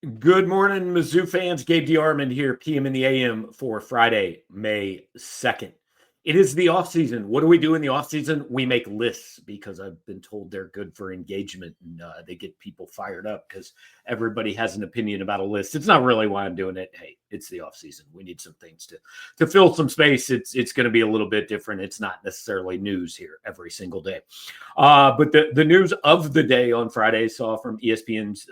Good morning, Mizzou fans. Gabe DeArmond here, PM in the AM for Friday, May 2nd. It is the offseason. What do we do in the offseason? We make lists because I've been told they're good for engagement and they get people fired up because everybody has an opinion about a list. It's not really why I'm doing it. Hey, it's the offseason. We need some things to fill some space. It's going to be a little bit different. It's not necessarily news here every single day. But the news of the day on Friday saw from ESPN's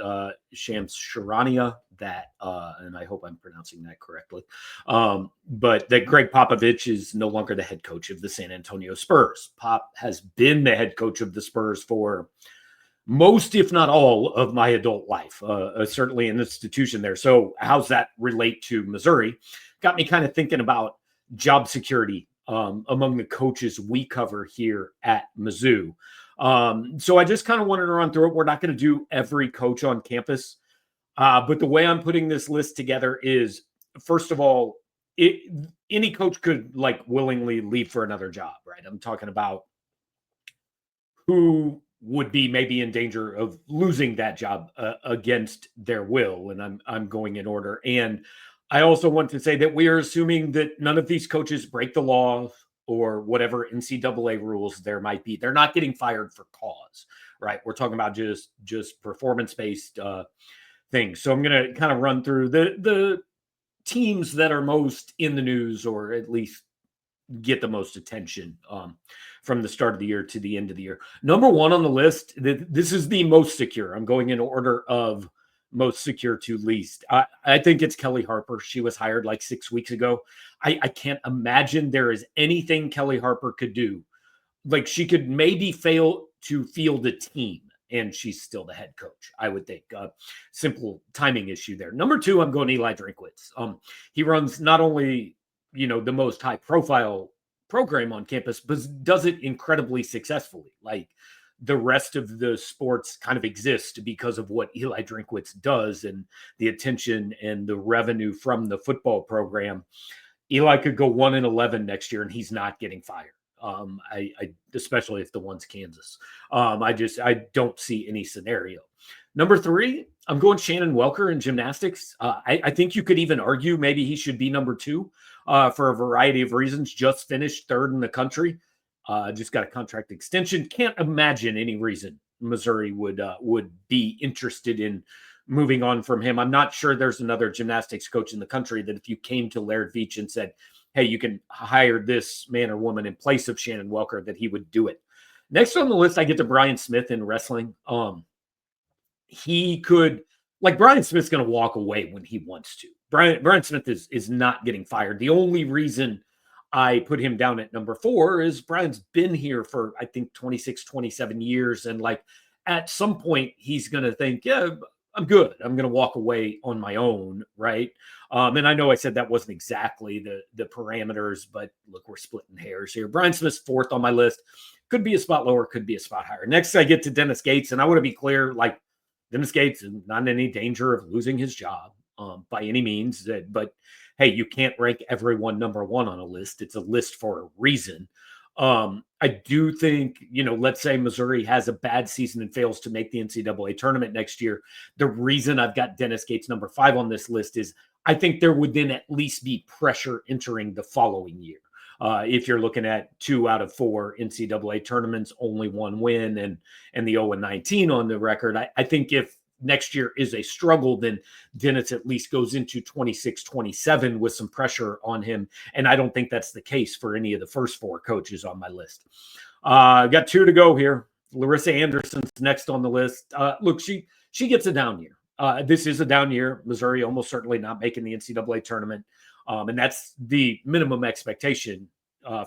Shams Charania that, and I hope I'm pronouncing that correctly, but that Greg Popovich is no longer the head coach of the San Antonio Spurs. Pop has been the head coach of the Spurs for most, if not all, of my adult life, certainly an institution there. So how's that relate to Missouri? Got me kind of thinking about job security among the coaches we cover here at Mizzou. So I just kind of wanted to run through it. We're not going to do every coach on campus, but the way I'm putting this list together is, first of all, any coach could like willingly leave for another job, right? I'm talking about who would be maybe in danger of losing that job against their will, and I'm going in order. And I also want to say that we are assuming that none of these coaches break the law or whatever NCAA rules there might be. They're not getting fired for cause, right? We're talking about just performance based things. So I'm going to kind of run through the teams that are most in the news, or at least get the most attention from the start of the year to the end of the year. Number one on the list, this is the most secure. I'm going in order of most secure to least. I think it's Kelly Harper. She was hired like 6 weeks ago. I can't imagine there is anything Kelly Harper could do. Like, she could maybe fail to field a team, and she's still the head coach, I would think. Simple timing issue there. Number two, I'm going Eli Drinkwitz. He runs not only the most high profile program on campus, but does it incredibly successfully. Like, the rest of the sports kind of exist because of what Eli Drinkwitz does and the attention and the revenue from the football program. Eli could go 1-11 next year and he's not getting fired. I especially if the one's Kansas. I don't see any scenario. Number three, I'm going Shannon Welker in gymnastics. I think you could even argue maybe he should be number two for a variety of reasons. Just finished third in the country. Just got a contract extension. Can't imagine any reason Missouri would be interested in moving on from him. I'm not sure there's another gymnastics coach in the country that if you came to Laird Veach and said, hey, you can hire this man or woman in place of Shannon Welker, that he would do it. Next on the list, I get to Brian Smith in wrestling. He could, like, Brian Smith's going to walk away when he wants to. Brian Smith is not getting fired. The only reason I put him down at number 4 is Brian's been here for, I think, 26, 27 years. And like, at some point he's going to think, yeah, I'm good. I'm going to walk away on my own. Right. And I know I said that wasn't exactly the parameters, but look, we're splitting hairs here. Brian Smith's 4th on my list. Could be a spot lower, could be a spot higher. Next, I get to Dennis Gates, and I want to be clear, like, Dennis Gates is not in any danger of losing his job by any means. But hey, you can't rank everyone number one on a list. It's a list for a reason. I do think, let's say Missouri has a bad season and fails to make the NCAA tournament next year. The reason I've got Dennis Gates number 5 on this list is I think there would then at least be pressure entering the following year. If you're looking at 2 out of 4 NCAA tournaments, only 1 win, and the 0-19 on the record, I think if next year is a struggle, then Dennis at least goes into 26-27 with some pressure on him. And I don't think that's the case for any of the first 4 coaches on my list. Got 2 to go here. Larissa Anderson's next on the list. Look, she gets a down year. This is a down year. Missouri almost certainly not making the NCAA tournament. And that's the minimum expectation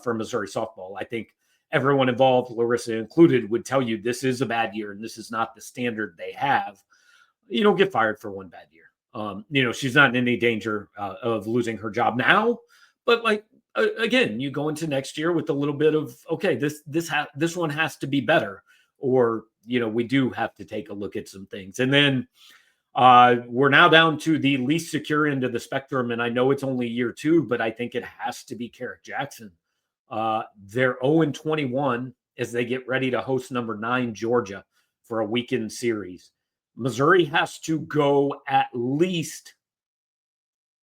for Missouri softball. I think everyone involved, Larissa included, would tell you this is a bad year and this is not the standard they have. You don't get fired for one bad year. She's not in any danger of losing her job now. But like, again, you go into next year with a little bit of, okay, this one has to be better, or we do have to take a look at some things. And then we're now down to the least secure end of the spectrum, and I know it's only year 2, but I think it has to be Carrick Jackson. They're 0-21 as they get ready to host number 9 Georgia for a weekend series. Missouri has to go at least,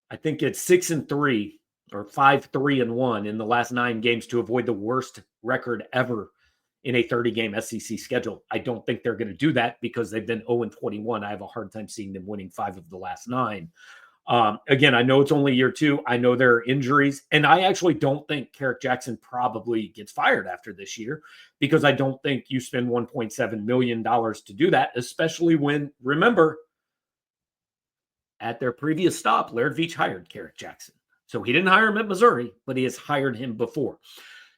I think it's 6-3 or 5-3-1 in the last 9 games to avoid the worst record ever in a 30-game SEC schedule. I don't think they're going to do that because they've been 0-21. I have a hard time seeing them winning 5 of the last 9. Again, I know it's only year 2. I know there are injuries, and I actually don't think Carrick Jackson probably gets fired after this year because I don't think you spend $1.7 million to do that, especially when, remember, at their previous stop, Laird Veach hired Carrick Jackson. So he didn't hire him at Missouri, but he has hired him before.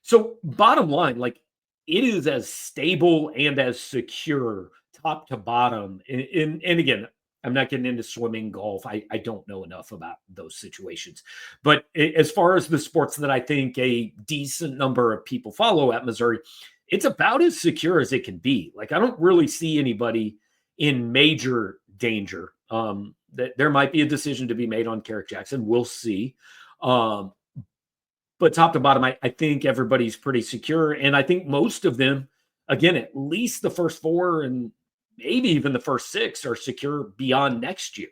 So bottom line, like, it is as stable and as secure top to bottom. And again, I'm not getting into swimming, golf. I don't know enough about those situations. But as far as the sports that I think a decent number of people follow at Missouri, it's about as secure as it can be. Like, I don't really see anybody in major danger. That there might be a decision to be made on Carrick Jackson. We'll see. But top to bottom, I think everybody's pretty secure. And I think most of them, again, at least the first 4 and maybe even the first 6 are secure beyond next year,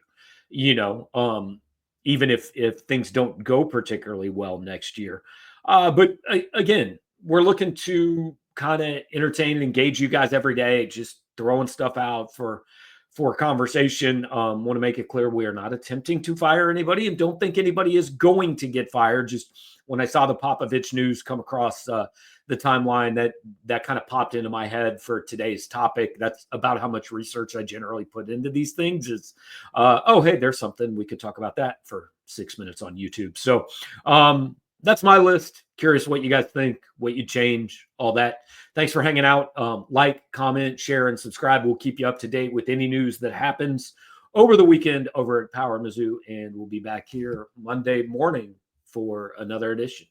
even if things don't go particularly well next year. But again, we're looking to kind of entertain and engage you guys every day, just throwing stuff out for conversation. Want to make it clear we are not attempting to fire anybody and don't think anybody is going to get fired. Just when I saw the Popovich news come across the timeline, that kind of popped into my head for today's topic. That's about how much research I generally put into these things. Is oh, hey, there's something we could talk about that for 6 minutes on YouTube. So that's my list. Curious what you guys think, what you change, all that. Thanks for hanging out. Like, comment, share, and subscribe. We'll keep you up to date with any news that happens over the weekend over at Power Mizzou, and we'll be back here Monday morning for another edition.